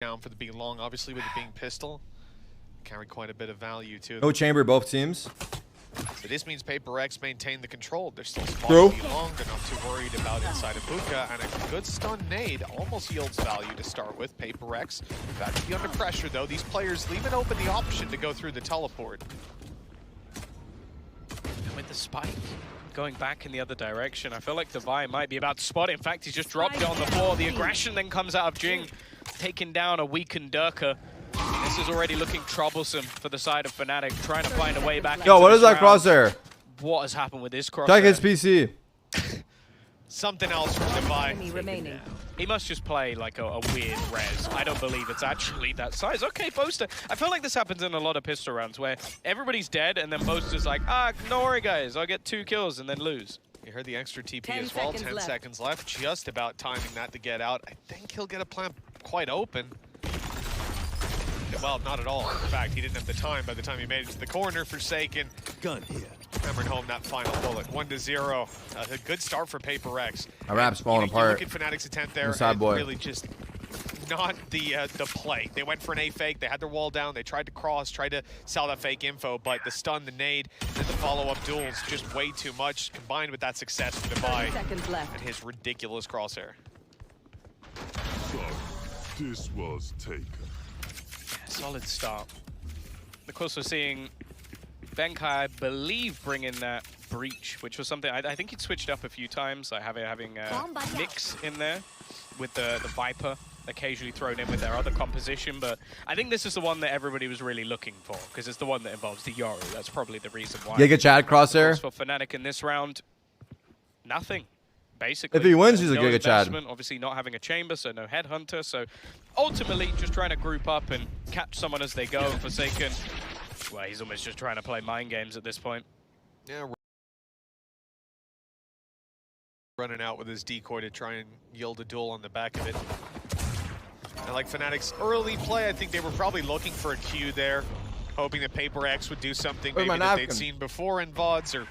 town for the being long. Obviously, with it being pistol, carry quite a bit of value too. No chamber, both teams. So this means Paper X maintain the control. They're still spotting long. They're not too worried about inside of Buka, and a good stun nade almost yields value to start with. Paper X about to be under pressure though. These players leaving open the option to go through the teleport. And with the spike going back in the other direction, I feel like Divine might be about to spot it. In fact, he's just dropped it on the floor. The aggression then comes out of Jing, taking down a weakened Durka. This is already looking troublesome for the side of Fnatic, trying to find a way back. Yo, what is that round. crosshair? What has happened with this crosshair? Check his PC. Something else from Divine. He must just play like a weird res. I don't believe it's actually that size. Okay, Boaster. I feel like this happens in a lot of pistol rounds where everybody's dead and then Boaster's like, no worry guys, I'll get 2 kills and then lose. You heard the extra TP as well. 10 seconds left. Just about timing that to get out. I think he'll get a plant quite open. Well, not at all. In fact, he didn't have the time by the time he made it to the corner. Forsaken. Gun here. Hammering home that final bullet. 1-0. A good start for Paper X. My rap's falling apart. Look at Fnatic's attempt there. Side boy. Really just not the play. They went for an A fake. They had their wall down. They tried to cross, tried to sell that fake info, but the stun, the nade, and the follow-up duels just way too much, combined with that success for Divine and his ridiculous crosshair. So, this was taken. Solid start. Of course, we're seeing Benkai, I believe, bring in that breach, which was something I think he'd switched up a few times, like having a mix in there with the Viper occasionally thrown in with their other composition. But I think this is the one that everybody was really looking for because it's the one that involves the Yoru. That's probably the reason why. Giga Chad crosshair. For Fnatic in this round, nothing. Basically, if he wins, he's a Giga Chad. Obviously not having a chamber, so no headhunter. So ultimately, just trying to group up and catch someone as they go. And Forsaken, well, he's almost just trying to play mind games at this point. Yeah, running out with his decoy to try and yield a duel on the back of it. And like Fnatic's early play, I think they were probably looking for a Q there, hoping that Paper X would do something maybe that they'd seen before in VODs or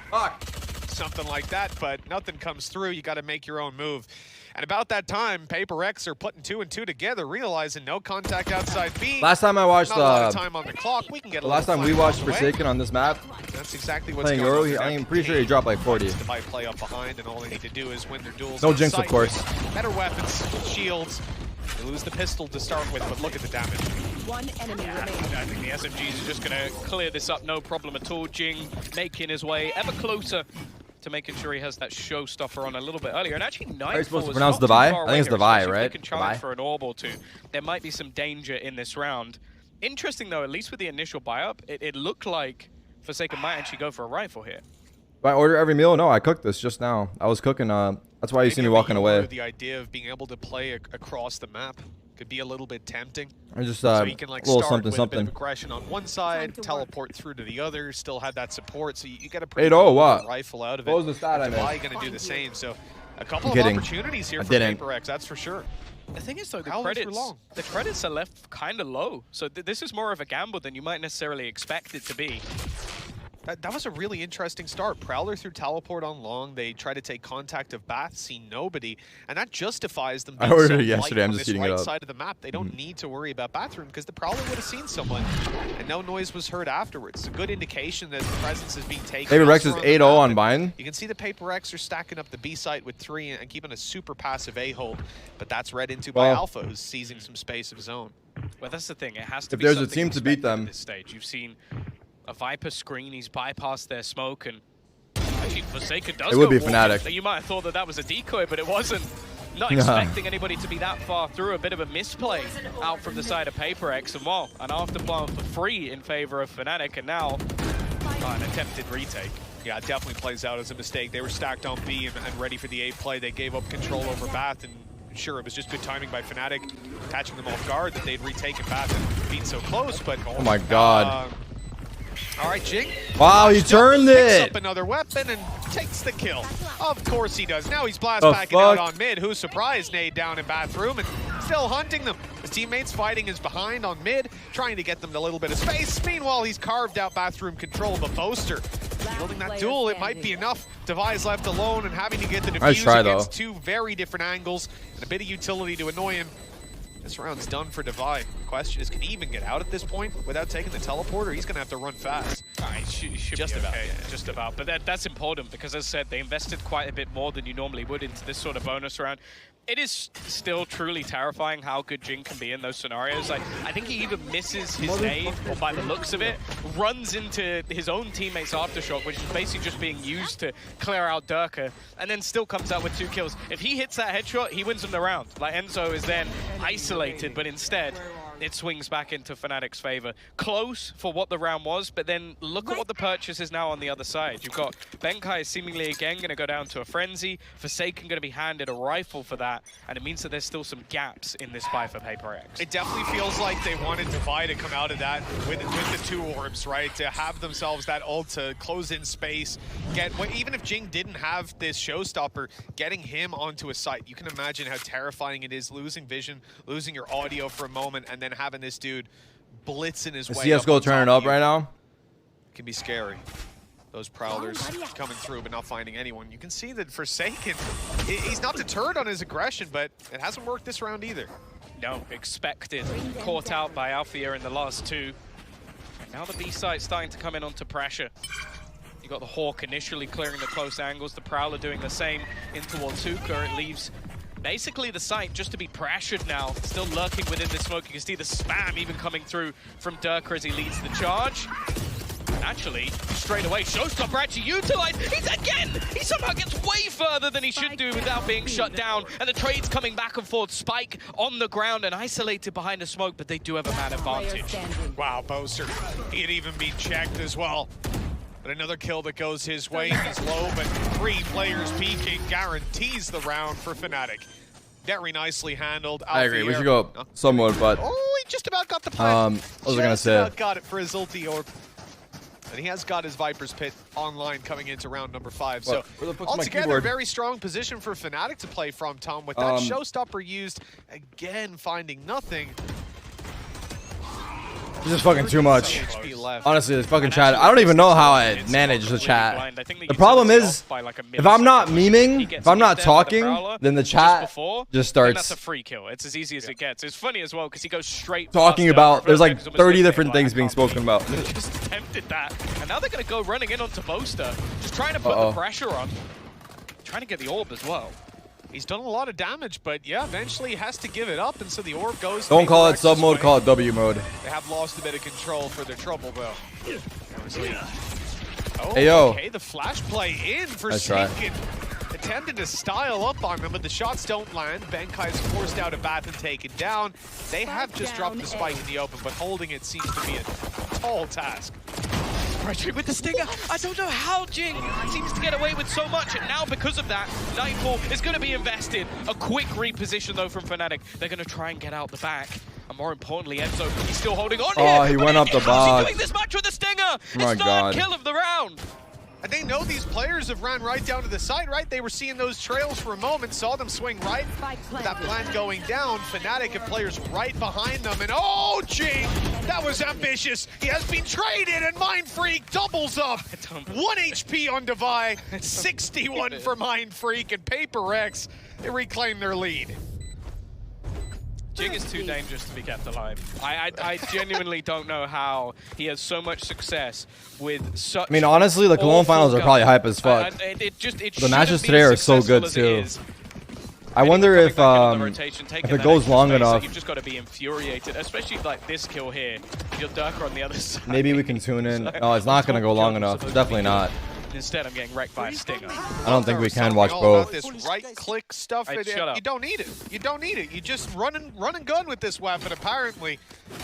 something like that, but nothing comes through. You got to make your own move. And about that time, Paper X are putting 2 and 2 together, realizing no contact outside B. Last time I watched not a lot of time on the clock. We can get a last time we watched Forsaken on this map. That's exactly what's playing going Yoru. on. I'm pretty sure he dropped like 40. They might play up behind, and all they need to do is win their duels. No jinx, of course. Better weapons, shields. They lose the pistol to start with, but look at the damage. One enemy remaining. I think the SMGs are just going to clear this up, no problem at all. Jing making his way ever closer to making sure he has that showstopper on a little bit earlier. And actually, Nightfall are you supposed to was pronounce not too Devi? far I think it's away Devi, here, right? If they can challenge Devi. for an orb or two, there might be some danger in this round. Interesting, though, at least with the initial buy-up, it looked like Forsaken might actually go for a rifle here. Do I order every meal? No, I cooked this just now. I was cooking. That's why you see me walking away. The idea of being able to play across the map could be a little bit tempting. Or just so you can like a little start with something. a bit of aggression on one side, teleport through to the other, still have that support. So you get a pretty rifle out of it. What was the stat I made? Why are you going to do the same? So a couple of opportunities here for Paper X, that's for sure. The thing is, though, the credits are left kind of low. So this is more of a gamble than you might necessarily expect it to be. That was a really interesting start. Prowler through teleport on long. They try to take contact of Bath, see nobody, and that justifies them being I ordered so it yesterday. I'm just eating it up. side of the map. They don't need to worry about Bathroom because the Prowler would have seen someone, and no noise was heard afterwards. It's a good indication that the presence is being taken. Paper X is 8-0 on Vine. You can see the Paper X are stacking up the B site with 3 and keeping a super passive A hold, but that's read into by Alpha, who's seizing some space of his own. Well, that's the thing. It has to if be there's a team to beat them at this stage. You've seen a Viper screen, he's bypassed their smoke, and actually Forsaken does it would be walking. Fnatic. You might have thought that was a decoy, but it wasn't. Not expecting anybody to be that far through. A bit of a misplay out from the side of Paper X, and well, an afterplan for free in favor of Fnatic, and now an attempted retake. Yeah, it definitely plays out as a mistake. They were stacked on B and ready for the A play. They gave up control over Bath, and sure, it was just good timing by Fnatic, catching them off guard that they'd retaken Bath and been so close, but oh my god. All right, Jing. Wow, he turned it. Picks up another weapon and takes the kill. Of course he does. Now he's blast backing out on mid. Who's surprised? Nade down in Bathroom and still hunting them. His teammates fighting his behind on mid, trying to get them a little bit of space. Meanwhile, he's carved out Bathroom control, but Boaster yielding that duel, it might be enough. Devi's left alone and having to get the defuse against 2 very different angles and a bit of utility to annoy him. This round's done for Divide. The question is, can he even get out at this point without taking the teleporter? He's going to have to run fast. He should Just be about, okay. yeah. Just about. But that's important because, as I said, they invested quite a bit more than you normally would into this sort of bonus round. It is still truly terrifying how good Jing can be in those scenarios. Like, I think he even misses his nade, or by the looks of it, runs into his own teammate's Aftershock, which is basically just being used to clear out Durka, and then still comes out with 2 kills. If he hits that headshot, he wins them the round. Like, Enzo is then isolated, but instead, it swings back into Fnatic's favor. Close for what the round was, but then look at what the purchase is now on the other side. You've got Benkai seemingly again going to go down to a frenzy. Forsaken going to be handed a rifle for that, and it means that there's still some gaps in this fight for Paper X. It definitely feels like they wanted Divide to come out of that with the 2 orbs, right? To have themselves that ult to close in space. Even if Jing didn't have this showstopper, getting him onto a site, you can imagine how terrifying it is, losing vision, losing your audio for a moment, and then having this dude blitzing his way up. CSGO turning up right now. Can be scary. Those Prowlers coming through but not finding anyone. You can see that Forsaken, he's not deterred on his aggression, but it hasn't worked this round either. No, expected. Caught out by Althea in the last 2. And now the B site's starting to come in onto pressure. You got the Hawk initially clearing the close angles, the Prowler doing the same in towards Hookah. It leaves basically the site just to be pressured now, still lurking within the smoke. You can see the spam even coming through from Durka as he leads the charge. And actually, straight away, Showstopper actually utilized. He somehow gets way further than he should do without being shut down. And the trade's coming back and forth. Spike on the ground and isolated behind the smoke, but they do have a man advantage. Wow, Boaster, he'd even be checked as well. But another kill that goes his way. He's low, but 3 players peeking guarantees the round for Fnatic. Very nicely handled. I agree. We should go somewhat, but oh, he just about got the plant. what was I gonna say? Just about got it for his ulti orb. And he has got his Viper's Pit online coming into round number 5. So altogether, very strong position for Fnatic to play from, Tom. With that showstopper used, again finding nothing. This is fucking too much. Honestly, this fucking chat. I don't even know how I manage the chat. The problem is, if I'm not memeing, if I'm not talking, then the chat just starts. That's a free kill. It's as easy as it gets. It's funny as well because he goes straight talking about. There's like 30 different things being spoken about. Just attempted that, and now they're gonna go running in onto Boaster, just trying to put the pressure on, trying to get the orb as well. He's done a lot of damage, but yeah, eventually he has to give it up, and so the orb goes. Don't call it sub mode, call it W mode. They have lost a bit of control for their trouble, though. Oh, hey, yo. Okay, the flash play in for Forsaken. Attempted to style up on them, but the shots don't land. Benkai's forced out of bath and taken down. They have just dropped the spike in the open, but holding it seems to be a tall task. With the Stinger, I don't know how Jing seems to get away with so much, and now because of that, Nightfall is going to be invested. A quick reposition though from Fnatic. They're going to try and get out the back, and more importantly, Enzo, he's still holding on here. Oh, he went up the box. How's he doing this much with the Stinger? Oh my It's God. 3rd kill of the round. And they know these players have ran right down to the side, right? They were seeing those trails for a moment, saw them swing right. That plan going down, Fnatic have players right behind them, and oh, Jing, that was ambitious. He has been traded, and Mind Freak doubles up. 1 HP on Divide, 61 for Mind Freak, and Paper X, they reclaim their lead. Jing is too dangerous to be kept alive. I genuinely don't know how he has so much success with such. I mean, honestly, the Cologne finals are probably hype as fuck. The matches today are so good too. I wonder if it goes long enough. You've just got to be infuriated, especially like this kill here. Your Durka on the other side. Maybe we can tune in. No, it's not gonna go long enough. Definitely not. Instead, I'm getting wrecked by a Stinger. I don't think we can watch both. This right-click stuff, you don't need it. You don't need it. You just run and gun with this weapon, apparently.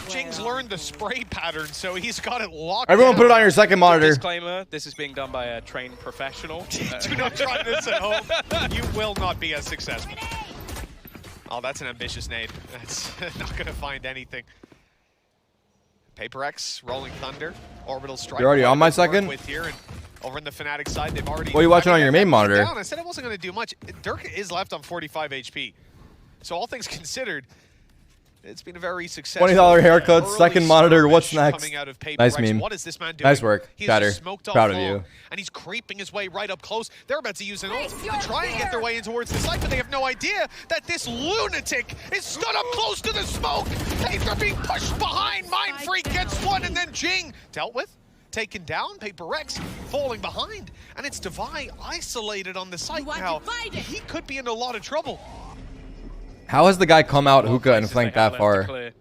Jing's learned the spray pattern, so he's got it locked Everyone down. put it on your second monitor. Disclaimer, this is being done by a trained professional. Do not try this at home. You will not be as successful. Oh, that's an ambitious nade. That's not going to find anything. Paper X, Rolling Thunder, Orbital Strike. You're already on my second? With here, and over in the Fnatic side, they've already... What are you watching on your main monitor? I said it wasn't going to do much. Durka is left on 45 HP. So all things considered, It's been a very successful $20 haircut, second monitor. What's skirmish next? coming out of Nice PaperX. meme. What is this man doing? Nice work, He's Chatter. just smoked off Proud of long, you. and he's creeping his way right up close. They're about to use an ult to try and get their way in towards the site, but they have no idea that this lunatic is stood up close to the smoke. They're being pushed behind. Mind Freak gets one, and then Jing dealt with. Taken down, PaperX falling behind, and it's Divide isolated on the site now. He could be in a lot of trouble. How has the guy come out hookah and flanked that far?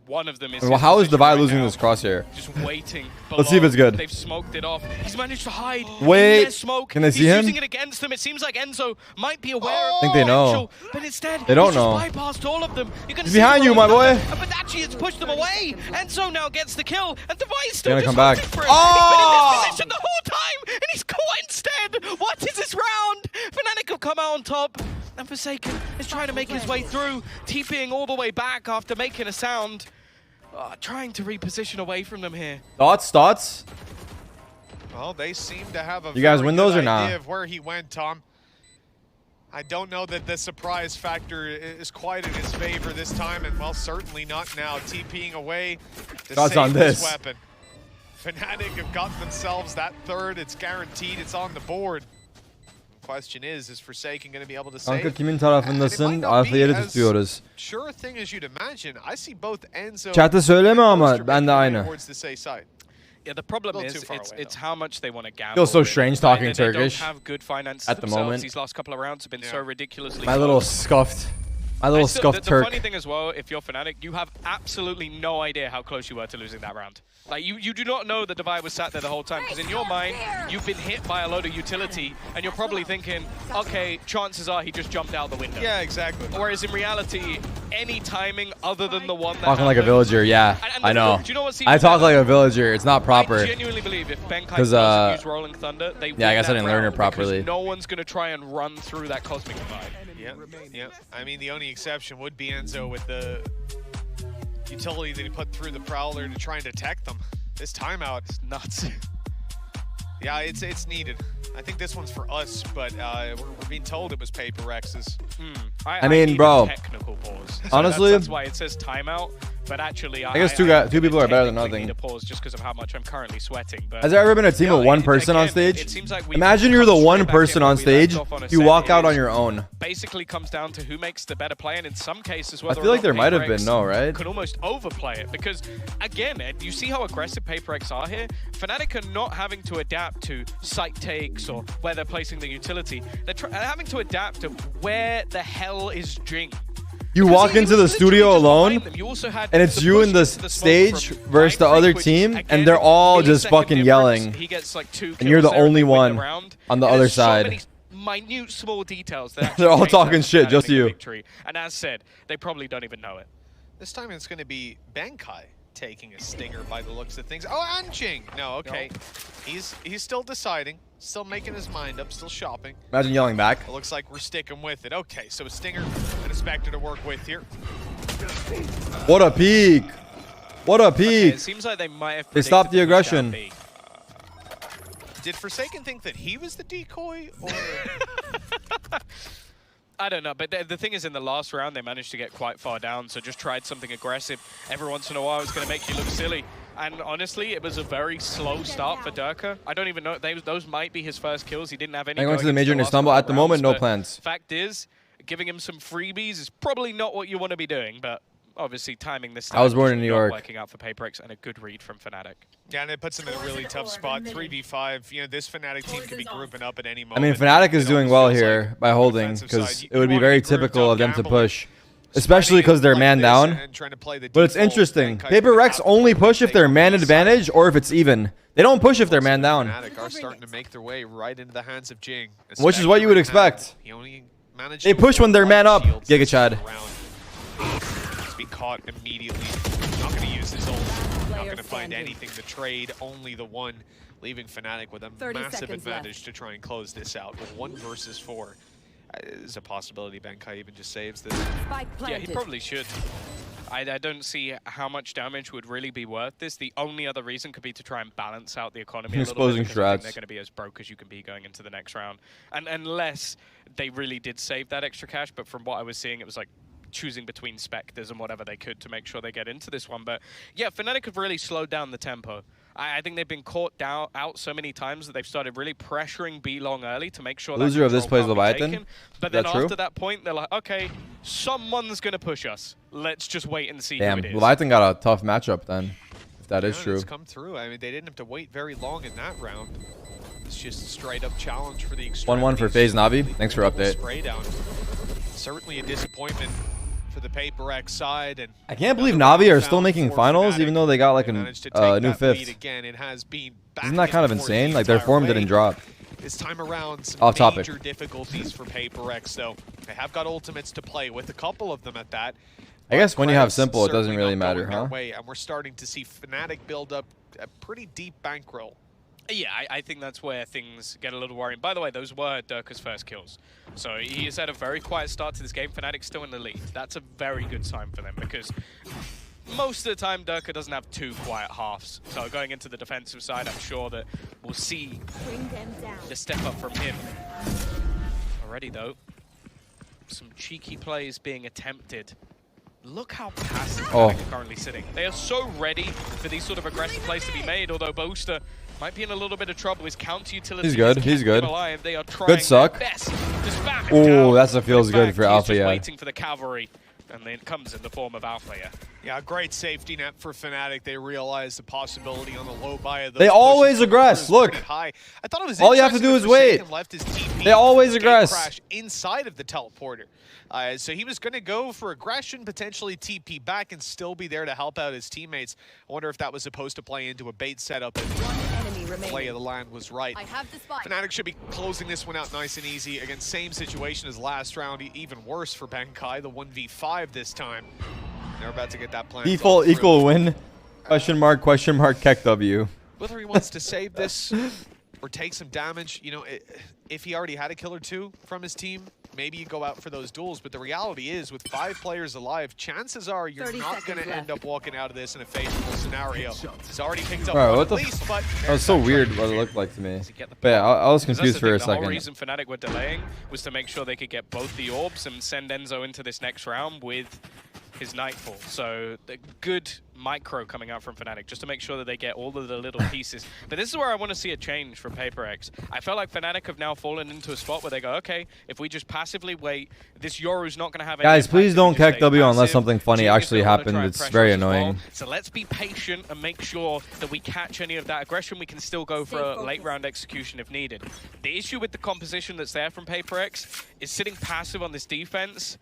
One of them is. Well, how is Divide losing this crosshair? Just waiting. Let's see if it's good. They've smoked it off. He's managed to hide. Wait, smoke. can they see him? He's using it against them. It seems like Enzo might be aware. I think they know. But instead, they don't he's know. just bypassed all of them. He's behind you, my boy. But actually, it's pushed them away. Enzo now gets the kill, and Divide still gonna just come back. hunting for him. Oh! He's been in this position the whole time, and he's caught instead. What is this round? Fnatic have come out on top, and Forsaken is trying to make his way through, TPing all the way back after making a sound. Trying to reposition away from them here. Thoughts? Well, they seem to have a you guys win those or idea not? of where he went, Tom. I don't know that the surprise factor is quite in his favor this time, and well, certainly not now. TPing away to Thoughts save on this weapon. Fnatic have gotten themselves that third. It's guaranteed. It's on the board. Question is Forsaken going to be able to save? Kanka kimin tarafındasın? Afiyet tutuyoruz. Sure thing as you'd imagine. I see both Enzo. Chat'te söyleme ama ben de aynı. Yeah, the problem is it's how much they want to gamble. Feels so strange talking they Turkish don't have good finances at the moment. These last couple of rounds have been so ridiculously My little scuffed Turk. The funny thing as well, if you're Fnatic, you have absolutely no idea how close you were to losing that round. Like, you do not know the Divide was sat there the whole time, because in your mind, you've been hit by a load of utility, and you're probably thinking, okay, chances are he just jumped out the window. Yeah, exactly. Whereas in reality, any timing other than the one that Talking like a villager, yeah, and I know. Do you know what's I talk like a villager, it's not proper. I genuinely believe if Benkai doesn't use Rolling Thunder, they yeah, I guess I didn't learn it properly. No one's going to try and run through that Cosmic Divide. Yeah. I mean, the only exception would be Enzo with the utility that he put through the Prowler to try and detect them. This timeout is nuts. Yeah, it's needed. I think this one's for us, but we're being told it was PaperX's. I mean, bro, technical pause. Honestly, that's why it says timeout. But actually, I guess two people are better than nothing. Need a pause just because of how much I'm currently sweating. But has there ever been a team of one person on stage? Imagine you're the one person on stage. You walk out on your own. Basically, comes down to who makes the better play, and in some cases, I feel like there might have been right? Could almost overplay it because, again, Ed, you see how aggressive PaperX are here. Fnatic are not having to adapt to site takes or where they're placing the utility. They're having to adapt to where the hell is Jing. You walk into the studio alone, and it's you in the stage versus the other team, and they're all just fucking yelling. And you're the only one on the other side. Minute small details that they're all talking shit, just you. And as said, they probably don't even know it. This time it's going to be Benkai taking a stinger by the looks of things. Oh, and Jing. No, okay. He's still deciding, still making his mind up, still shopping. Imagine yelling back. It looks like we're sticking with it. Okay, so a stinger and a Spectre to work with here. What a peek. What a peek. It seems like they might have they stopped the aggression. Did Forsaken think that he was the decoy, or? I don't know, but the thing is, in the last round, they managed to get quite far down, so just tried something aggressive. Every once in a while, it's going to make you look silly. And honestly, it was a very slow start for Durka. I don't even know. Those might be his first kills. He didn't have any. I went to the major in Istanbul. At the moment, no plans. Fact is, giving him some freebies is probably not what you want to be doing, but obviously timing this time I was born in New York. Working out for PaperX, and a good read from Fnatic. Yeah, and it puts them in a really tough spot. 3v5. You know, this Fnatic team could be grouping up at any moment. I mean, Fnatic is doing well here by holding, because it would be very typical of them to push, especially because they're man down. But it's interesting. PaperX only push if they're man advantage or if it's even. They don't push if they're man down. Fnatic are starting to make their way right into the hands of Jing, which is what you would expect. They push when they're man up. Giga Chad. Be caught immediately. Not going to use his ult. Not going to find anything to trade. Only the one, leaving Fnatic with a massive advantage to try and close this out. With 1 versus 4, there's a possibility Benkai even just saves this. Yeah, he probably should. I don't see how much damage would really be worth this. The only other reason could be to try and balance out the economy a little bit, because I think they're going to be as broke as you can be going into the next round. And unless they really did save that extra cash, but from what I was seeing, it was like choosing between Spectres and whatever they could to make sure they get into this one. But yeah, Fnatic have really slowed down the tempo. I think they've been caught out so many times that they've started really pressuring B long early to make sure loser of this plays Leviathan. But then after that point, they're like, okay, someone's going to push us. Let's just wait and see who it is. Leviathan got a tough matchup then, if that is true. It's come through. I mean, they didn't have to wait very long in that round. It's just a straight up challenge for the 1-1 for FaZe Navi. Thanks for update. Spray down. Certainly a disappointment for the Paper X side, and I can't believe Navi are still making finals, even though they got like a new fifth. Again, it has been Isn't that kind of insane? Like their form didn't drop. This time around, some Off topic. major difficulties for Paper X, though. They have got ultimates to play with, a couple of them at that. I guess when you have simple, it doesn't really matter, huh? And we're starting to see Fnatic build up a pretty deep bankroll. Yeah, I think that's where things get a little worrying. By the way, those were Durka's first kills. So he has had a very quiet start to this game. Fnatic's still in the lead. That's a very good sign for them because most of the time Durka doesn't have two quiet halves. So going into the defensive side, I'm sure that we'll see the step up from him. Already though, some cheeky plays being attempted. Look how passive Fnatic are currently sitting. They are so ready for these sort of aggressive plays to be made, although Boaster might be in a little bit of trouble. His counter utility. He's good. Alive. They are trying good suck. Their best to spam him Oh, down. that's what feels good for Alpha. Just Yeah. waiting for the cavalry, and then it comes in the form of Alpha. Yeah, great safety net for Fnatic. They realized the possibility on the low buy of those. They always aggress. Look. High. I thought it was all you have to do is wait. Left his TP. They always aggress. Crash inside of the teleporter. So he was going to go for aggression, potentially TP back, and still be there to help out his teammates. I wonder if that was supposed to play into a bait setup. The play of the line was right. Fnatic should be closing this one out nice and easy. Again, same situation as last round, even worse for Benkai, the 1v5 this time. They're about to get that plan. Default equal win. Question mark, Keck W. Whether he wants to save this or take some damage, you know, if he already had a kill or two from his team, maybe you go out for those duels. But the reality is, with 5 players alive, chances are you're not going to end up walking out of this in a favorable scenario. He's already picked up one at least, but that was so weird what it looked like to me. But yeah, I was confused for a second. The whole reason Fnatic were delaying was to make sure they could get both the orbs and send Enzo into this next round with his Nightfall. So the good micro coming out from Fnatic just to make sure that they get all of the little pieces. But this is where I want to see a change from Paper X. I felt like Fnatic have now fallen into a spot where they go, okay, if we just passively wait, this Yoru's not going to have any Guys, please don't Keck W passive. unless something funny actually happened. It's very annoying. Well. So let's be patient and make sure that we catch any of that aggression. We can still go for a late round execution if needed. The issue with the composition that's there from Paper X is sitting passive on this defense.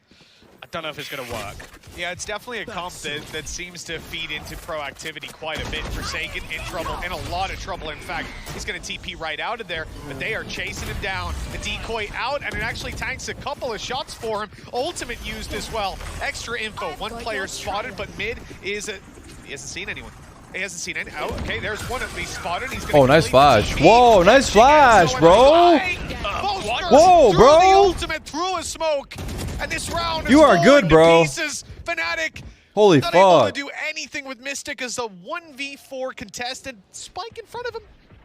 I don't know if it's going to work. Yeah, it's definitely a comp that seems to feed into proactivity quite a bit. Forsaken in trouble, in a lot of trouble. In fact, he's going to TP right out of there, but they are chasing him down. The decoy out, and it actually tanks a couple of shots for him. Ultimate used as well. Extra info. One player spotted, but mid is he hasn't seen anyone. He hasn't seen any. Oh, okay, there's one at least spotted. He's gonna nice flash. Whoa, nice flash, bro. Whoa, bro. The ultimate through a smoke. And this round you are good, bro. Pieces. Fnatic holy not fuck. able to do anything with Mystic as the 1v4 contested. Spike in front of him.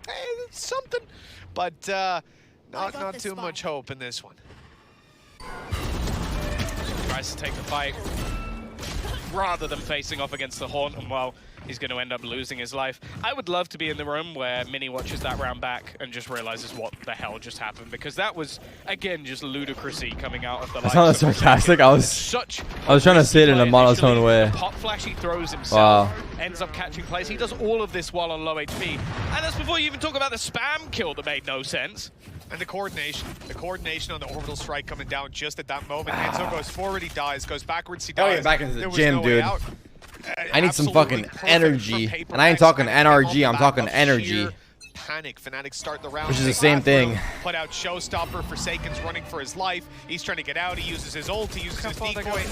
Hey, that's something. But not too much hope in this one. Tries to take the fight rather than facing off against the Haunt, and well, he's going to end up losing his life. I would love to be in the room where Mini watches that round back and just realizes what the hell just happened, because that was, again, just ludicrousy coming out of the That's not sarcastic. I was trying to say it in a monotone way. Pop flash he throws himself, ends up catching plays. He does all of this while on low HP. And that's before you even talk about the spam kill that made no sense. And the coordination on the orbital strike coming down just at that moment. Enzo goes forward, he dies. Goes backwards, he dies. Back into the there gym, no dude. I need some fucking energy. And I ain't talking NRG, I'm talking energy. Panic. Fnatic start the round. Which is the same thing. Put out Showstopper. Forsaken's running for his life. He's trying to get out. He uses his ult. He uses his decoy.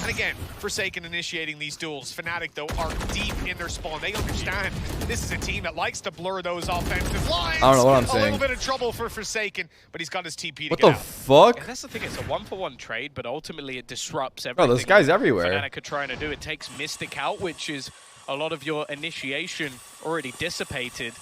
And again, Forsaken initiating these duels. Fnatic, though, are deep in their spawn. They understand this is a team that likes to blur those offensive lines. I don't know what I'm saying. A little bit of trouble for Forsaken, but he's got his TP to what get out. the fuck? And that's the thing. It's a 1-for-1 trade, but ultimately it disrupts everything. Oh, this guy's everywhere. Fnatic are trying to do. It takes Mystic out, which is a lot of your initiation already dissipated.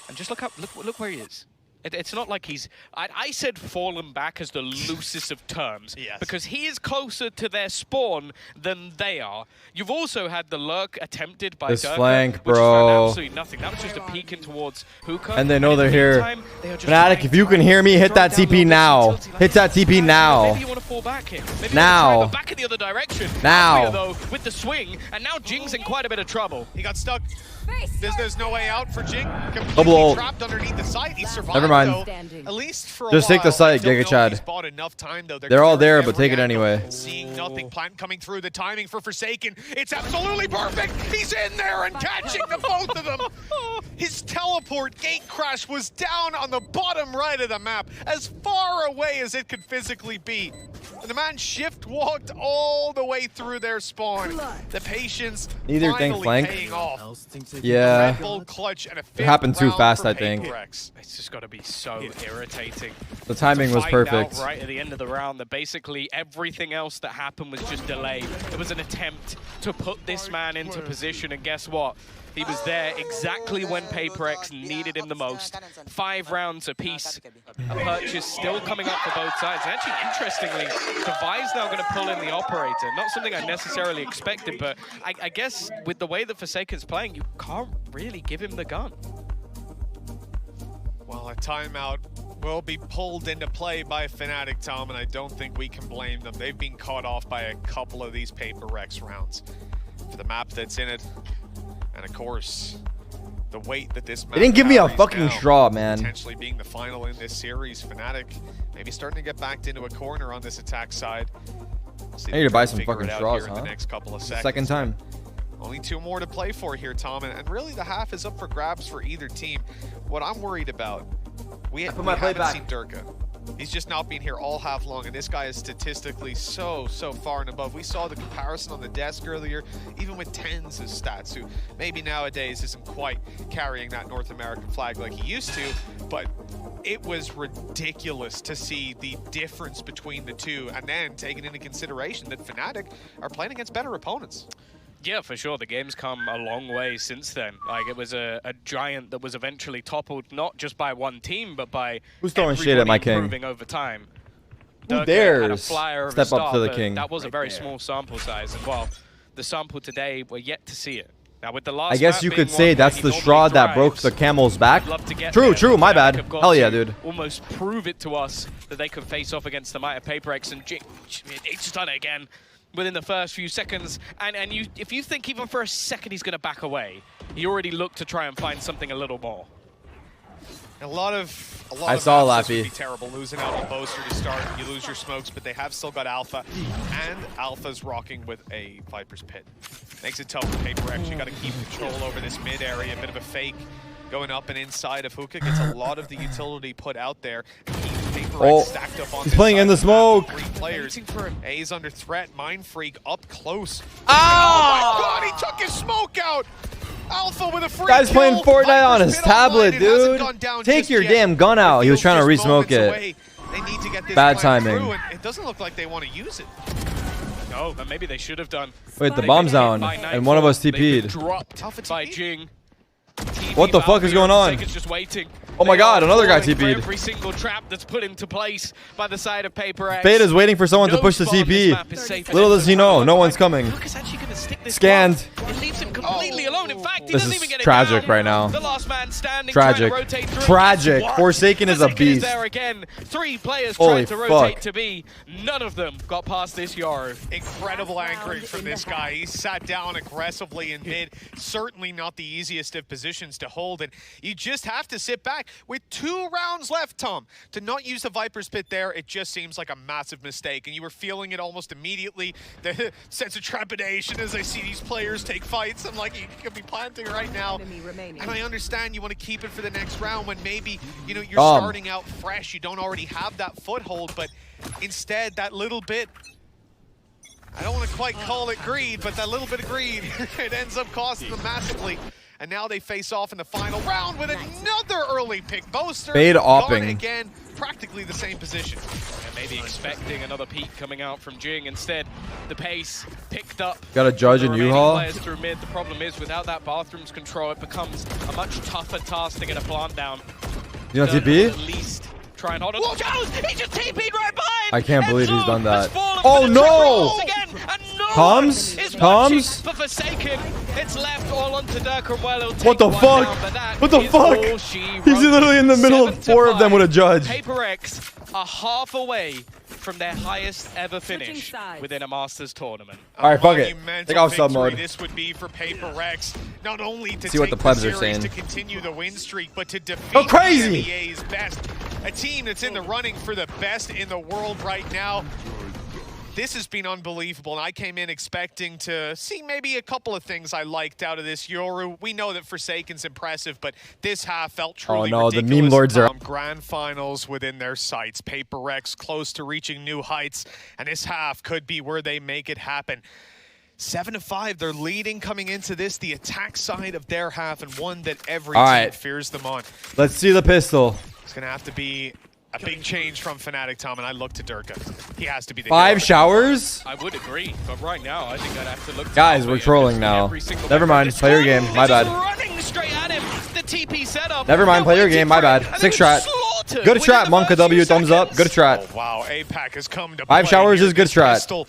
And just look up, look where he is. It's not like he's... I said fallen back as the loosest of terms. Yes. Because he is closer to their spawn than they are. You've also had the lurk attempted by This Durka, flank, which bro. found absolutely nothing. That was just a peek in towards Hookah. And they know they're in the here. meantime, they are just Fnatic, trying if you to can hear me, hit that throw down TP little now. bits of utility, Hit that TP now. Maybe you want to fall back here. Maybe Now. You want to try and go back in the other direction. Now. Alfia, though, with the swing, and now Jing's in quite a bit of trouble. He got stuck. There's no way out for Jing. Double Completely ult. trapped underneath the site. He survived. Never mind. Though, at least for a Just take the while. site, I don't Giga know Chad. if he's bought enough time, though. They're all there, clearing but take it every anyway. angle. Seeing nothing. Plant coming through. The timing for Forsaken. It's absolutely perfect. He's in there and catching the both of them. His teleport gate crash was down on the bottom right of the map, as far away as it could physically be. And the man shift walked all the way through their spawn. The patience Neither think finally flank. paying off. Yeah. Red Bull clutch and a It happened too fast, I think. It's just got to be so irritating. The timing was Find perfect. out right at the end of the round that basically everything else that happened was just delayed. It was an attempt to put this man into position, and guess what? He was there exactly when PaperX needed him the most. 5 rounds apiece. A purchase still coming up for both sides. And actually, interestingly, Devi's now going to pull in the operator. Not something I necessarily expected, but I guess with the way that Forsaken's playing, you can't really give him the gun. Well, a timeout will be pulled into play by Fnatic, Tom, and I don't think we can blame them. They've been caught off by a couple of these PaperX rounds. For the map that's in it, and of course, the weight that this map They didn't give me a carries fucking now, straw, man. Potentially being the final in this series. Fnatic maybe starting to get backed into a corner on this attack side. I need to buy some fucking straws, in huh? the next couple of seconds. Second time. Only 2 more to play for here, Tom, and really the half is up for grabs for either team. What I'm worried about, we haven't seen Durka. He's just not been here all half long, and this guy is statistically so far and above. We saw the comparison on the desk earlier, even with Tens' stats, who maybe nowadays isn't quite carrying that North American flag like he used to, but it was ridiculous to see the difference between the two, and then taking into consideration that Fnatic are playing against better opponents. Yeah, for sure. The game's come a long way since then. Like, it was a giant that was eventually toppled not just by one team, but by Who's throwing shit at my king? improving over time. Who Durka dares had a flyer of step a start, up to the but king? That was a very small sample size, and while the sample today, we're yet to see it. Now, with the last I guess map you being could one say where that's he the normally straw that broke thrives, the camel's back. I'd love to get True, there, but my Fnatic bad. have got Hell yeah, to dude. Almost prove it to us that they can face off against the might of PaperX, and it's done it again within the first few seconds. And if you think even for a second he's going to back away, he already looked to try and find something a little more. A lot of I saw maps, this Lappy. would be terrible. Losing out on Boaster to start, you lose your smokes, but they have still got Alpha, and Alpha's rocking with a Viper's Pit. Makes it tough for PaperX. You got to keep control over this mid area. A bit of a fake going up and inside of Hookah. Gets a lot of the utility put out there. PaperX stacked up on he's playing in the smoke. 3 players. A's under threat. Mind Freak up close. Ah! Oh my God! He took his smoke out. Alpha with a free Guy's kill. playing Fortnite Viper's on his Pit tablet, online. It hasn't gone dude. down Take just your yet. damn gun out. He was trying to Feels just re-smoke moments it. away. They need to get this Bad plan timing. through, and it doesn't look like they want to use it. No, but maybe they should have done. Wait, the They bomb's got down, hit by and one of us Nightfall. They've been TP'd. dropped Alpha by TP? Jing. What the fuck is going on? Forsaken's just waiting. Oh my They God, are another guy falling for TP'd. Every single trap that's put into place by the side of PaperX. Beta's waiting for someone to No push the spot on this TP. map is safe Little does he know, no enough. one's coming. Lucas actually gonna stick this Scanned. block. It leaves him completely alone. In fact, he This doesn't is even get it tragic down. right now. The last man standing, Tragic. trying to rotate through. Tragic. What? Forsaken is a beast. there again. 3 players Holy trying to rotate fuck. to B. None of them got past this Yoru. Incredible anchoring from this guy. He sat down aggressively in mid. Certainly not the easiest of positions to hold, and you just have to sit back with 2 rounds left, Tom. To not use the Viper's Pit there, it just seems like a massive mistake, and you were feeling it almost immediately. The sense of trepidation as I see these players take fights. I'm like, you could be planting right now. And I understand you want to keep it for the next round when maybe, you know, you're starting out fresh. You don't already have that foothold, but instead, that little bit, I don't want to quite call it greed, but that little bit of greed, it ends up costing them massively. And now they face off in the final round with another early pick. Boaster Fade gone opping. again, practically the same position. And maybe expecting another peak coming out from Jing. Instead, the pace picked up. Got a judge the in remaining U-Haul. players through mid. The problem is, without that bathroom's control, it becomes a much tougher task to get a plant down. You know Dirk TP? At least try and hold on. Watch out! He just TP'd right by him! I can't believe he's done that. Oh no! Comes? Comes? For Forsaken, it's left all onto Dirk and well, he'll take What the one fuck? down, but that What the is fuck? all she He's wrote. literally in the middle of 4 of them with a judge. Paper X are half away from their highest ever finish within a Masters tournament. All right, fuck it. Take off sub mode. This would be for Paper Rex, not only to see what the plebs are saying, to continue the win streak, but to defeat go crazy. the NBA's best, a team that's in the running for the best in the world right now. This has been unbelievable, and I came in expecting to see maybe a couple of things I liked out of this Yoru. We know that Forsaken's impressive, but this half felt truly ridiculous. The meme lords are Grand finals within their sights. Paper Rex close to reaching new heights, and this half could be where they make it happen. 7-5, they're leading coming into this, the attack side of their half, and one that every team fears them on. Let's see the pistol. It's going to have to be a big change from Fnatic, Tom, and I look to Durka. He has to be the 5 showers? I would agree, but right now I think I'd have to look. Guys, we're trolling now. Never mind, play your game. My bad. Running straight at him. The TP setup. Never mind, play your game. My bad. 6 strat. Good strat, Monka W. Thumbs up. Good strat. Oh, wow, APAC has come to 5 showers is good strat.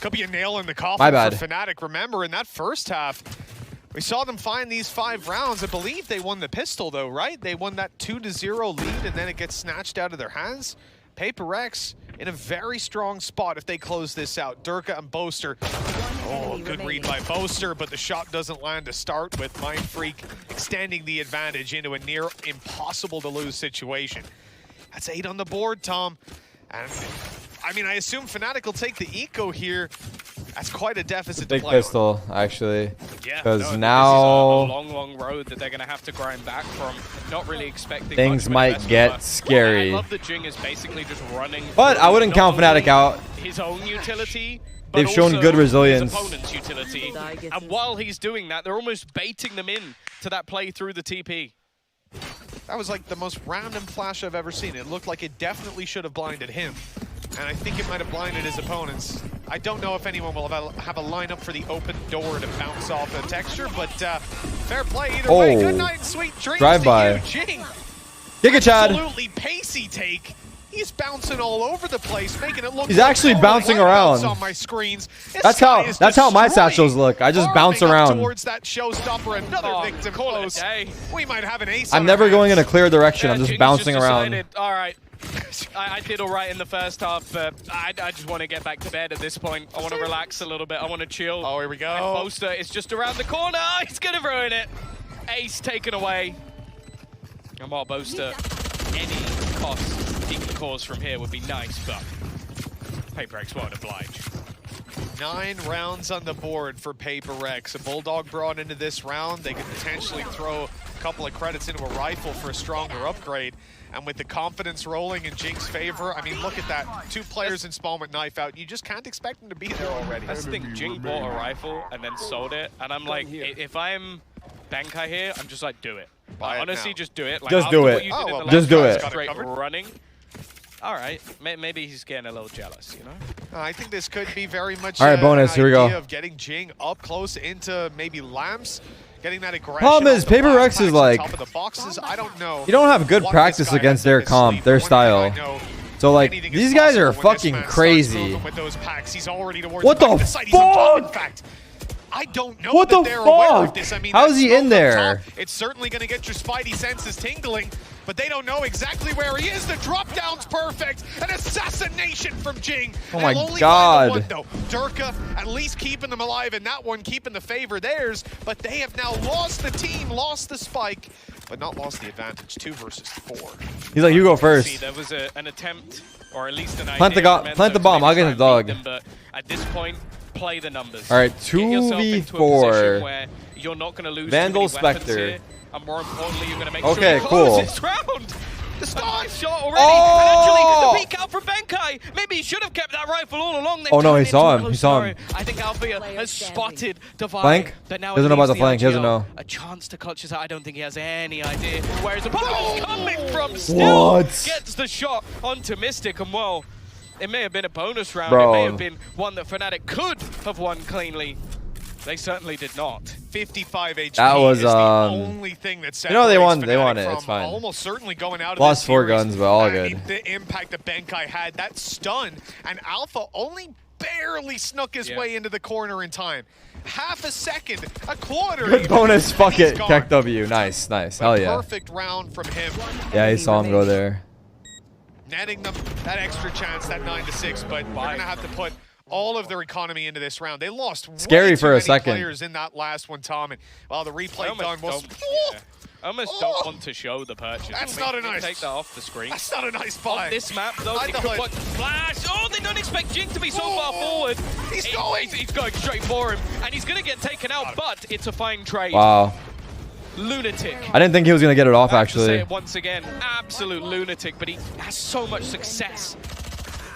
Could be a nail in the coffin My bad. for Fnatic. Remember, in that first half, we saw them find these 5 rounds. I believe they won the pistol, though, right? They won that 2-0 lead, and then it gets snatched out of their hands. Paper Rex in a very strong spot if they close this out. Durka and Boaster. Oh, good read by Boaster, but the shot doesn't land to start with. Mind Freak extending the advantage into a near impossible to lose situation. That's 8 on the board, Tom. And I mean, I assume Fnatic will take the eco here. That's quite a deficit big to play pistol, actually. Yeah, because this now is a long road that they're going to have to grind back from. Not really expecting things might get scary. I love that Jing is basically just running. But I wouldn't count Fnatic out. His own utility. They've shown good resilience. His opponent's utility. And while he's doing that, they're almost baiting them in to that play through the TP. That was like the most random flash I've ever seen. It looked like it definitely should have blinded him. And I think it might have blinded his opponents. I don't know if anyone will have a lineup for the open door to bounce off the texture, but fair play either way. Good night and sweet dreams Drive-by. to you, Jing. Giga Chad. Absolutely pacey take. He's bouncing all over the place, making it look. He's actually bouncing around. On my screens. That's how my satchels look. I just bounce around. Towards that showstopper, another victim close. We might have an ace. I'm never going in a clear direction. I'm just bouncing around. All right. I did all right in the first half, but I just want to get back to bed at this point. I want to relax a little bit. I want to chill. Oh, here we go. And Boaster is just around the corner. He's going to ruin it. Ace taken away. And while Boaster, any cost he can cause from here would be nice, but Paper X won't oblige. 9 rounds on the board for Paper Rex. A Bulldog brought into this round. They could potentially throw a couple of credits into a rifle for a stronger upgrade. And with the confidence rolling in Jing's favor, I mean, look at that. 2 players in spawn with knife out. You just can't expect them to be there already. That's the thing. Jing bought a rifle and then sold it. And I'm like, if I'm Bankai here, I'm just like, do it. Honestly, just do it. Like, just do it. Just do it. Straight running. All right, maybe he's getting a little jealous, you know? I think this could be very much bonus. Here we go. Of getting Jing up close into maybe Lamps, getting that aggression. Problem is, Paper Rex is like, top of the boxes. I don't know. You don't have good practice against their comp, their style. So like, these guys are fucking crazy. What the fuck? I don't know what that the they're aware of fuck? this. I mean, how's he in there? It's certainly going to get your spidey senses tingling, but they don't know exactly where he is. The drop down's perfect. An assassination from Jing. Oh my god. One, though. Durka at least keeping them alive, and that one keeping the favor theirs, but they have now lost the team, lost the spike, but not lost the advantage. 2 versus 4. He's like, you go first. See, there was an attempt, or at least an idea. Plant the bomb, I'll get the dog. But at this point, play the numbers. All right, 2v4. Where you're not going to lose Vandal too many Spectre. here, and more importantly, you're going to make okay, sure you cool. close this round. The start shot already. Oh! And actually, the peek out from Bankai. Maybe he should have kept that rifle all along. Oh no, he saw him. He saw him. I think Althea has spotted Divine. Flank? But now Doesn't know about the flank. He doesn't know. A chance to clutch his out. I don't think he has any idea where his opponent's coming from. Still gets the shot onto Mystic, and well, it may have been a bonus round. It may have been one that Fnatic could have won cleanly. They certainly did not. 55 HP that was is the only thing that separates they won Fnatic it. from It's fine. almost certainly going out of Lost this 4 series. guns, but all good. The impact that Benkai had, that stun, and Alpha only barely snuck his way into the corner in time. Half a second, a quarter. Good bonus. Fuck it. Gone. Keck W. Nice. Hell yeah. Perfect round from him. Yeah, he saw him go there. Netting them that extra chance, that 9-6, but they're gonna have to put all of their economy into this round. They lost scary way for too a many second players in that last one, Tom. And while the replay done was, I almost don't want to show the purchase. That's not a nice. Take that off the screen. That's not a nice buy. On this map, though, it could watch flash. Oh, they don't expect Jing to be so far forward. He's going straight for him, and he's gonna get taken out. But it's a fine trade. Wow. Lunatic. I didn't think he was gonna get it off. I have to Actually. say it once again, absolute lunatic. But he has so much success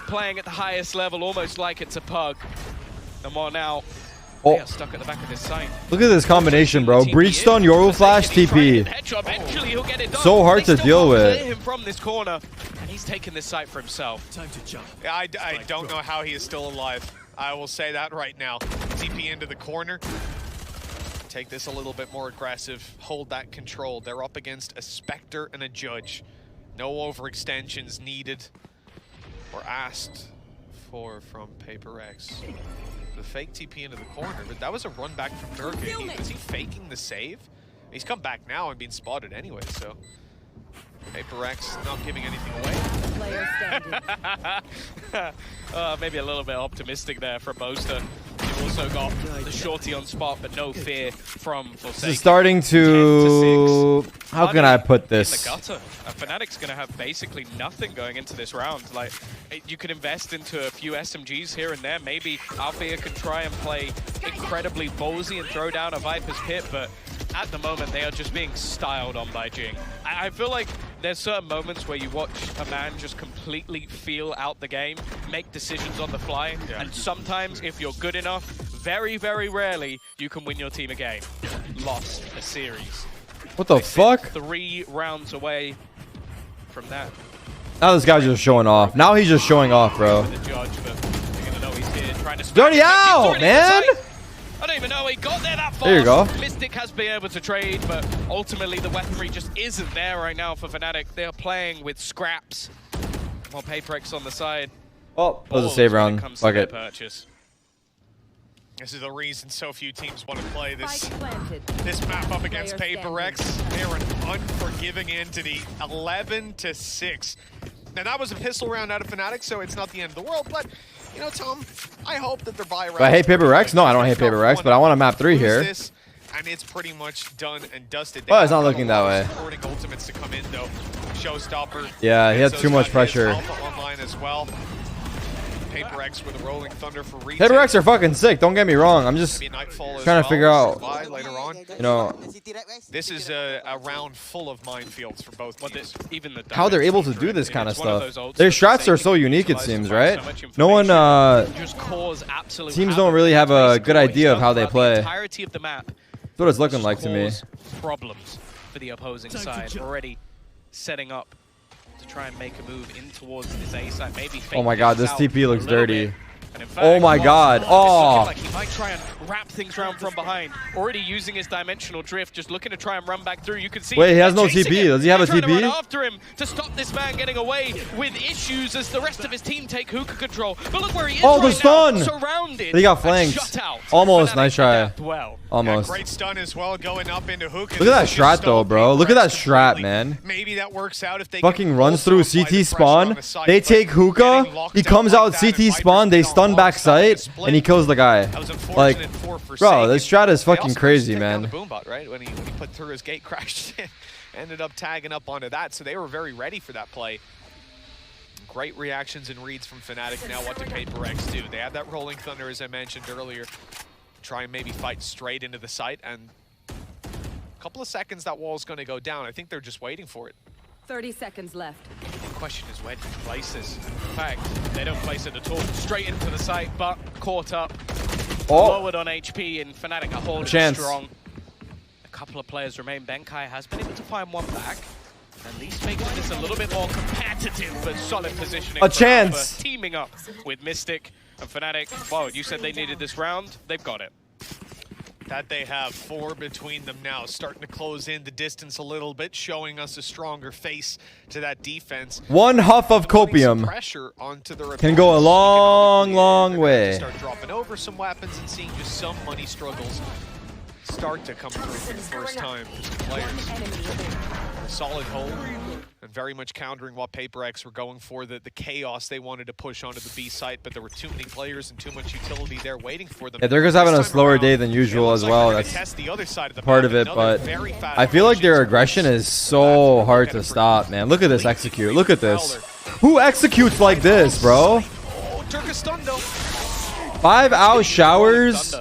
playing at the highest level, almost like it's a pug. And while now, they are stuck at the back of this site. Look at this combination, bro. Breach stun, Yoru flash, TP. Eventually he'll get it done. So hard to deal with. Clear him from this corner, and he's taking this site for himself. Time to jump. I don't know how he is still alive. I will say that right now. TP into the corner. Take this a little bit more aggressive. Hold that control. They're up against a Spectre and a Judge. No overextensions needed or asked for from Paper X. The fake TP into the corner, but that was a run back from Nurkic. Is he faking the save? He's come back now and being spotted anyway, so Paper X not giving anything away. Maybe a little bit optimistic there from Boaster. You've also got the shorty on spot, but no fear from Forsaken. This is starting to... How can I put this? In the gutter. Fnatic's going to have basically nothing going into this round. Like, you could invest into a few SMGs here and there. Maybe Althea can try and play incredibly ballsy and throw down a Viper's Pit, but at the moment they are just being styled on by Jing. I feel like there's certain moments where you watch a man just completely feel out the game, make decisions on the fly, and sometimes if you're good enough, very, very rarely, you can win your team a game. Lost a series. What the fuck? 3 rounds away from that. Now this guy's just showing off. Now he's just showing off, bro. The judge, but you're gonna know he's here trying to Dirty out, man! I don't even know he got there that fast. There you go. Mystic has been able to trade, but ultimately the weaponry just isn't there right now for Fnatic. They are playing with scraps. While Paperex on the side. Oh, that was a save round. Fuck it. Purchase. This is the reason so few teams want to play this map up against Paper X. They're an unforgiving entity, 11-6. Now that was a pistol round out of Fnatic, so it's not the end of the world, but you know, Tom, I hope that their buy round... Do I hate Paper X? No, I don't hate Paper X, but I want a map 3 here. And it's pretty much done and dusted. Oh, it's not looking that way. Supporting ultimates to come in though. Showstopper. Yeah, he had too much pressure. Alpha online as well. Paper X with a rolling thunder for retake. Paper X are fucking sick, don't get me wrong. I'm just trying to figure out, later on. you know, this is a round full of minefields for both teams. Even the how they're able to do this kind of stuff. Their strats are so unique, it seems, right? No one, teams don't really have a good idea of how they play. That's what it's looking like to me. Problems for the opposing side, already setting up to try and make a move in towards this A side. Maybe oh my god, this TP looks dirty. Fact, oh my god. Oh. Like he might try and wrap things around from behind. Already using his dimensional drift, just looking to try and run back through. You can see. Wait, he has no TP. Does he have a TP? TP? After him to stop this man getting away with issues as the rest of his team take hookah control. But look where he is the right stun! Now, surrounded. He got flanked. Almost, nice try. Well. Almost. Yeah, great stun as well, going up into hookah. Look at that strat though, bro. Look at that strat, man. Maybe that works out if they fucking runs through CT spawn. They take hookah. He comes out CT spawn. They stun back site. And he kills the guy. Like, bro, this strat is fucking crazy, man. The boombot, right? When he put through his gate, crashed in, ended up tagging up onto that. So they were very ready for that play. Great reactions and reads from Fnatic. Now what did Paper X do? They had that rolling thunder, as I mentioned earlier. Try and maybe fight straight into the site. And a couple of seconds, that wall's going to go down. I think they're just waiting for it. 30 seconds left. The question is, where do you place this? In fact, they don't place it at all. Straight into the site, but caught up. Lowered on HP, and Fnatic are holding strong. A couple of players remain. Benkai has been able to find one back. At least making this a little bit more competitive, but solid positioning. A chance! Teaming up with Mystic and Fnatic. Whoa, you said they needed this round. They've got it. that they have 4 between them now, starting to close in the distance a little bit, showing us a stronger face to that defense. One huff of copium Pressure onto their can go a long way. Start dropping over some weapons and seeing just some money struggles start to come through for the first time. Players, a solid hold, and very much countering what Paper X were going for, the chaos they wanted to push onto the B site, but there were too many players and too much utility there waiting for them. Yeah, they're just having a slower day than usual as well. That's part of it, but I feel like their aggression is so hard to stop, man. Look at this execute. Look at this. Who executes like this, bro? 5 out showers,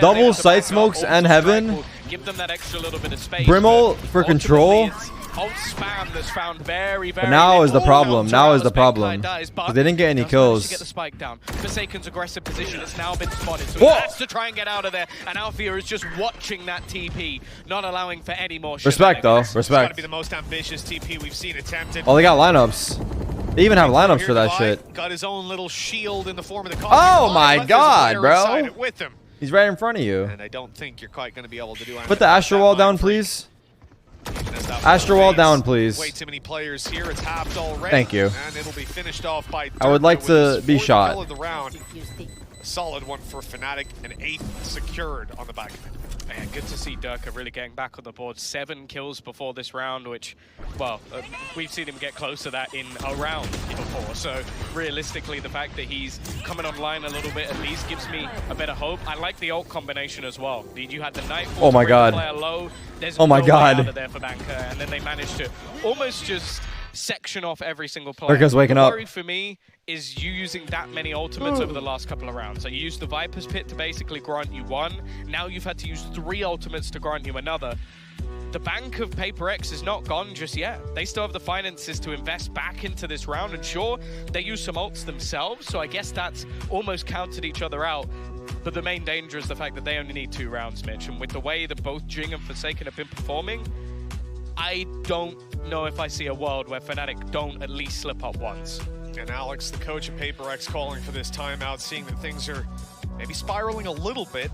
double side smokes and heaven. Give them that extra little bit of space. Brimble for control. Spam that's found very But now is the problem. Now is the problem. Because they didn't get any kills. To get the spike down. Forsaken's aggressive position has now been spotted. So he has to try and get out of there. And Althea is just watching that TP, not allowing for any more. Respect though. Respect. It's got to be the most ambitious TP we've seen attempted. Oh, they got lineups. They even have lineups for that shit. Got his own little shield in the form of the. Oh my god, bro! He's right in front of you. And I don't think you're quite going to be able to do anything. Put the Astro Wall down, please. Astro Wall down, please. Way too many players here. It's halved already. Thank you. And it'll be finished off by I would like to be shot. Of the round. A solid one for Fnatic, and 8 secured on the back of it. Man, good to see Durka really getting back on the board. 7 kills before this round, which, well, we've seen him get close to that in a round before. So realistically, the fact that he's coming online a little bit at least gives me a bit of hope. I like the ult combination as well. You had the Nightfall. Oh my god. Low. There's oh my no god. out of there for Banker, and then they managed to almost just section off every single player. Durka's waking up. The worry for me is you using that many ultimates over the last couple of rounds. So you used the Viper's Pit to basically grant you 1. Now you've had to use 3 ultimates to grant you another. The bank of Paper X is not gone just yet. They still have the finances to invest back into this round, and sure, they use some ults themselves, so I guess that's almost counted each other out. But the main danger is the fact that they only need 2 rounds, Mitch, and with the way that both Jing and Forsaken have been performing, I don't know if I see a world where Fnatic don't at least slip up once. And Alex, the coach of Paper X, calling for this timeout, seeing that things are maybe spiraling a little bit.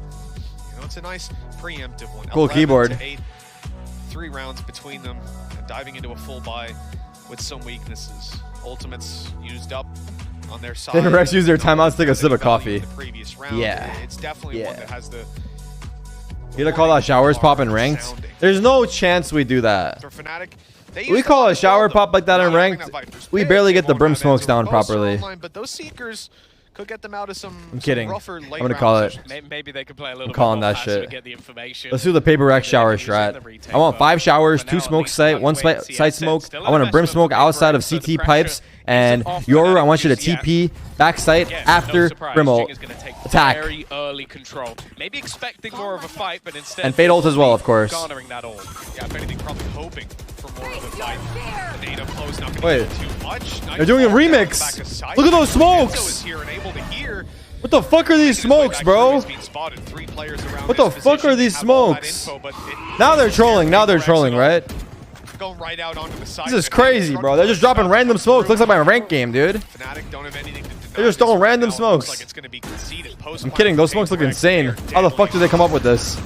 You know, it's a nice preemptive one. Cool keyboard. 8, 3 rounds between them, and diving into a full buy with some weaknesses. Ultimates used up on their side. Didn't Rex use their timeouts to take a sip of coffee? The previous round. Yeah. It's definitely one that has the... You gonna call that showers pop in ranked? There's no chance we do that. For Fnatic, we call a shower pop like that in ranked. We barely get the brim smokes down properly. But those Seekers could get them out of some. I'm kidding. Rougher I'm gonna call it. Maybe they could play a little. I'm calling bit more that shit. to get the information. Let's do the Paper X shower strat. I want 5 showers, 2 smoke site, 1 side smoke. I want a brim smoke outside of CT pipes, and Yoru, I want you to TP back site after brim ult. Attack. Very early control. Maybe expecting more of a fight, but instead. And fade ult as well, of course. Garnering that ult. Yeah, if anything, probably hoping for more of a fight. Nado close, not gonna Wait. do too much. They're doing a remix. Look at those smokes. What the fuck are these smokes, bro? What the fuck are these smokes? Now they're trolling. Now they're trolling, right? Right out onto the side. This is crazy, bro. They're just dropping random smokes. Looks like my rank game, dude. Fnatic don't have anything to deny. They're just throwing random smokes. Like it's gonna be conceded. I'm kidding. Those smokes look insane. How the fuck did they come up with this?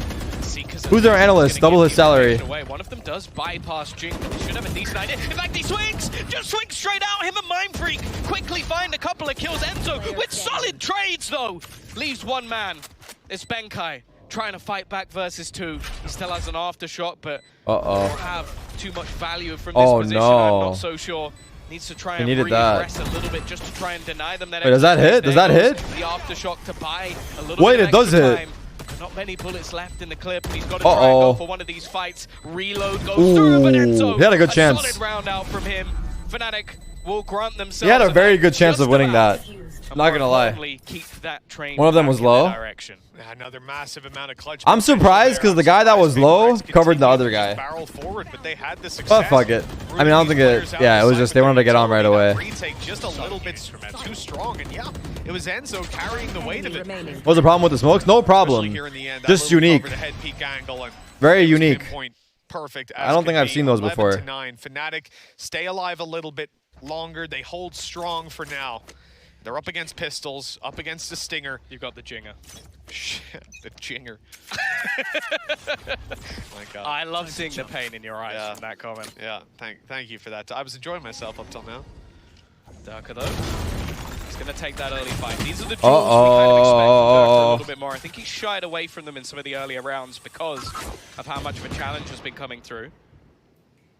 Who's our analyst? Double his salary. One of them does bypass Jing, but he should have a decent idea. In fact, he swings! Just swings straight out. Him and Mind Freak quickly find a couple of kills. Enzo with solid trades, though. Leaves 1 man. It's Benkai trying to fight back versus 2. He still has an aftershock, but won't have too much value from this position. No. I'm not so sure. Needs to try and regress a little bit just to try and deny them that. Wait, does that hit? Does that hit? The aftershock to buy a little Wait, bit it does extra hit. time. Not many bullets left in the clip. He's got to try and go for one of these fights. Reload goes through, but Enzo, he had a good chance. Solid round out from him. Fnatic will grant themselves. He had a very good chance of winning that. I'm not gonna lie. Keep that train One of them was low. Another massive amount of clutch. I'm surprised because the guy that was low covered the other guy. Barrel forward, but they had the success. Oh, fuck it. I mean, I don't think it. Yeah, it was just they wanted to get on right away. Retake just a little bit too strong, and yeah, it was Enzo carrying the weight of it. What was the problem with the smokes? No problem. Just unique. Very unique. Perfect. I don't think I've seen those before. 11-9. Fnatic stay alive a little bit longer. They hold strong for now. They're up against pistols, up against the Stinger. You've got the Jinger. Shit, the Jinger. My God. I love seeing the pain in your eyes Yeah. from that comment. Yeah, thank you for that. I was enjoying myself up till now. Darker though. He's going to take that early fight. These are the duels we kind of expect from Darker a little bit more. I think he shied away from them in some of the earlier rounds because of how much of a challenge has been coming through.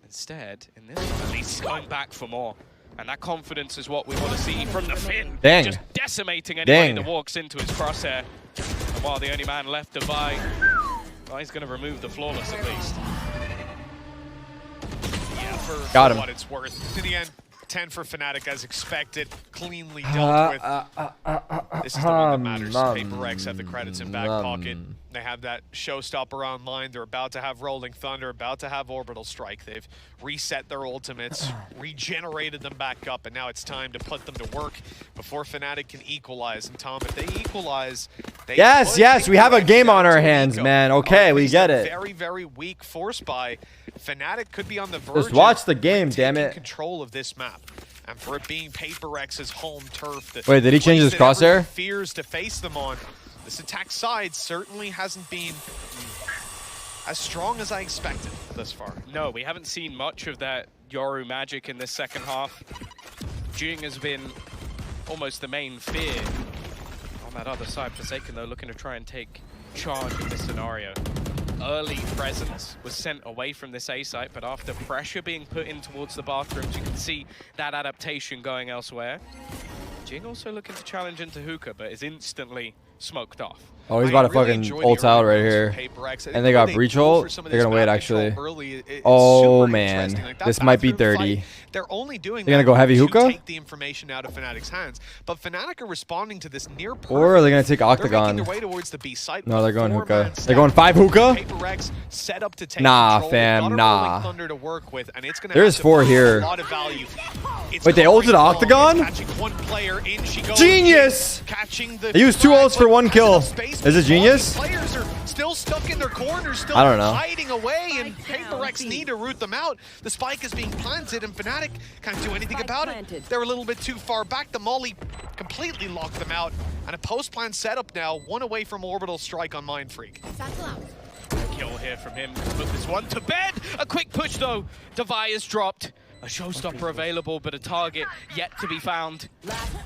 Instead, in this one, at least he's going back for more. And that confidence is what we want to see from the Finn. Dang. Just decimating anybody Dang. that walks into his crosshair. And while the only man left to buy, well, he's going to remove the Flawless at least. Yeah, for Got him. what it's worth. In the end, 10 for Fnatic as expected. Cleanly dealt with. This is the one that matters. Paper Rex have the credits in back pocket. They have that showstopper online. They're about to have Rolling Thunder, about to have Orbital Strike. They've reset their ultimates, regenerated them back up, and now it's time to put them to work before Fnatic can equalize. And Tom, if they equalize, they Yes, yes, we have a game on our hands, man. Okay, we get it. Very, very weak force by Fnatic could be on the verge. Just watch the game, damn taking it. Control of this map. And for it being Paper X's home turf, the Wait, did he change place his that everyone crosshair? fears to face them on. This attack side certainly hasn't been as strong as I expected thus far. No, we haven't seen much of that Yoru magic in this second half. Jing has been almost the main fear. On that other side, Forsaken though looking to try and take charge of this scenario. Early presence was sent away from this A site, but after pressure being put in towards the bathrooms, you can see that adaptation going elsewhere. Jing also looking to challenge into Hookah, but is instantly smoked off. Oh, he's about to fucking ult out right here. And they got breach ult. They're gonna wait actually. Oh man, this might be dirty. They're only doing They're gonna go heavy hookah? take the information out of Fnatic's hands. But Fnatic are responding to this near perfect. Or are they gonna take They're octagon? making their way towards the B site. No, they're going Four-man hookah. stack. They're going 5 hookah? Paper X set up to take Nah, control. fam, Got a nah. Rolling Thunder to work with, and it's gonna There's have to 4 put here. a lot of value. It's Wait, they going ulted long. octagon? It's catching one player in. She goes. Genius! Catching the They used 2 ults for 1 kill. Space. Is it genius? Players are still stuck in their corners, still I don't know. hiding away, and Paper X need to root them out. The spike is being planted, and Fnatic can't do anything about it. They're a little bit too far back. The molly completely locked them out, and a post-plan setup now, one away from Orbital Strike on Mind Freak. Kill here from him. Put this one to bed. A quick push though. Devi is dropped. A showstopper available, but a target yet to be found.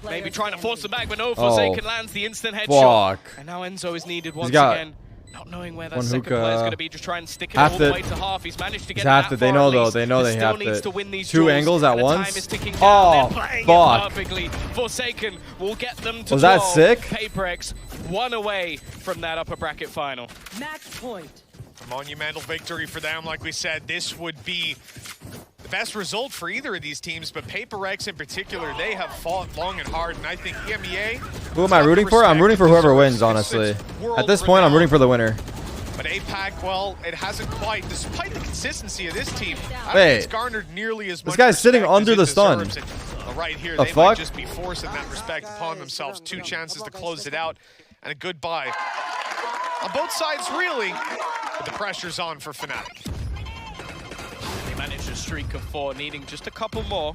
Maybe trying to force them back, but no. Forsaken lands the instant headshot. Fuck. And now Enzo is needed once got again. Not knowing where that one second hookah. player is going to be, just try and stick it Half all the the- way to half. He's managed to get Half that the- they far know at though, least, they know but they still have needs to- to win these 2 duels, angles at and the once? time is ticking down. Oh, They're playing fuck. it perfectly. Forsaken will get them to Was that 12. sick? Paper X one away from that upper bracket final. Match point. A monumental victory for them. Like we said, this would be the best result for either of these teams, but Paper X in particular, they have fought long and hard, and I think EMEA... Who am I rooting for? I'm rooting for whoever wins, honestly. At this point, I'm rooting for the winner. But APAC, well, it hasn't quite, despite the consistency of this team, I don't Wait. think it's garnered nearly as much. This guy's sitting respect as under it the stun. deserves. And right here, The they fuck? might just be forcing that respect upon themselves. 2 chances to close it out, and a goodbye. On both sides, really, but the pressure's on for Fnatic. They managed a streak of 4, needing just a couple more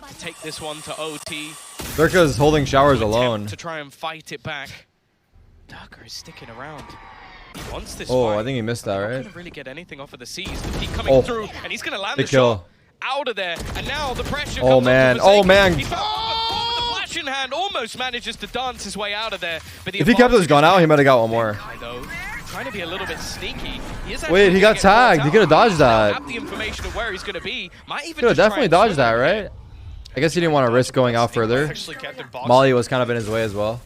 to take this one to OT. Durka's holding showers Attempt alone. to try and fight it back. Darker is sticking around. He wants this Oh, fight. I think he missed that, Not right? gonna really get anything off of the C's. The peak coming Oh. through, and he's gonna land Big the kill. shot out of there. And now the pressure Oh, comes man. onto Forsaken. Oh, man. He found the flash in hand, almost manages to dance his way out of there. But the If he kept his gun out, he might have got one more. Benkai, though, trying to be a little bit sneaky. He is Wait, he actually got gonna get caught tagged. He out. could've dodged He doesn't that. have the information of where he's gonna be. Might even Could have just try definitely and dodged swim that, over there. right? I guess he didn't want to risk going out further. Actually kept in box. Molly was kind of in his way as well.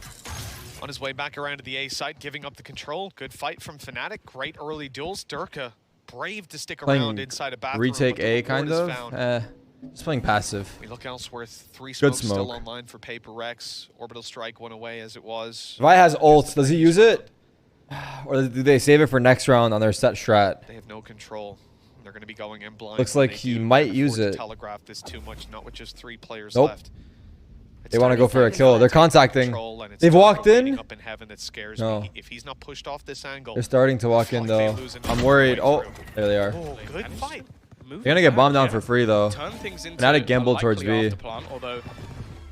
On his way back around to the A site, giving up the control. Good fight from Fnatic. Great early duels. Durka, brave to stick around Playing inside a bathroom. retake but the A, reward kind is of. found. Just playing passive. We look elsewhere. 3 Good smokes still smoke. online for Paper X. Orbital Strike 1 away as it was. If I has ult, does he use it? Or do they save it for next round on their set strat? They have no control. They're going to be going in blind. Looks when like they he do. might Can't use afford to it. telegraph this too much, not with just 3 players Nope. left. It's They want to time go for a take kill. They're control, contacting. and it's They've Durka walked waiting in. Up in heaven that scares No. me. If he's not pushed off this angle. They're starting to walk in fuck, they though. lose it I'm all worried. the way Oh, through. there they are. Oh, good fight. Moving They're gonna get back, bombed down yeah. for free though. Turn things into Fnatic a gambled towards likely B. afterplan, although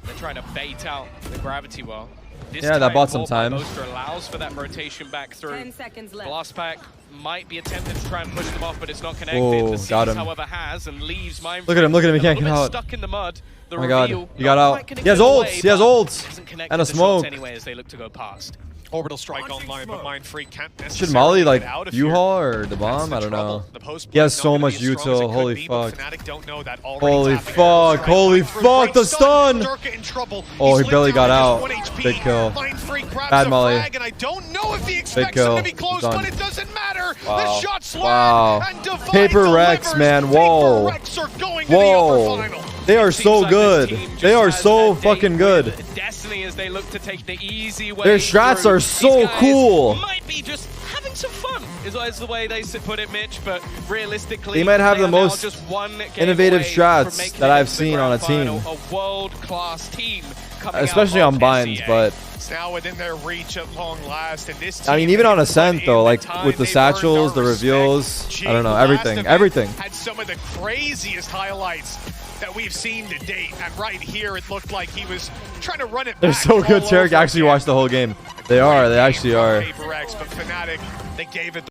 They're trying to bait out the gravity well. This Yeah, that bought some time. Moster allows for that rotation back through. 10 seconds left. Blast pack might be attempted to try and push them off, but it's not connected. Oh, The Seas, got him. however, has and leaves Mind Look at him, look at him, he can't a get little out. bit stuck in the mud. The Oh my god, reveal, he got not out. quite gonna He has get ults, away, he has but ults. doesn't connect And a with the shots smoke. anyway as they look to go past. Orbital strike online, but Mind Free can't necessarily Should Molly like get out if you're- U-Haul or the That's bomb? the I don't trouble. know. The post He has play's not so gonna much be as strong as it util, could holy be, but fuck. Fnatic don't know that already. Holy Tapping fuck, out. holy Mind Free, fuck, great the stun! Durka in trouble. Oh, He's he barely linked got down out. with just 1 HP. Big kill. Mind Free grabs Bad a Molly. flag, and I don't know if he expects kill. him to be close, Done. but it doesn't matter. Wow. The shot's learned, Wow. and Divine Paper Rex, delivers. man, Paper whoa. Rex are going to the Whoa. upper final. They are Seems so like good. this team just They are has so that date fucking good. with Destiny as they look to take the easy way. Their strats through. are These so guys cool. Might be just having some fun, is the way they put it, Mitch. But realistically, They might have they the are now most just one game innovative away strats from making that it I've to the seen on a grand team. final, a world-class team, coming Especially out on of binds, SEA. but It's now within their reach at long last, and this I mean, team even on has Ascent put though, in like time. with the They've earned satchels, our the respect. reveals, I don't know, Last everything, event everything. Had some of the craziest highlights that we've seen to date, and right here it looked like he was trying to run it They're back so good. all Tarek over actually again. watched the whole game. They are. They actually are. Paper Rex, but Fnatic, they gave it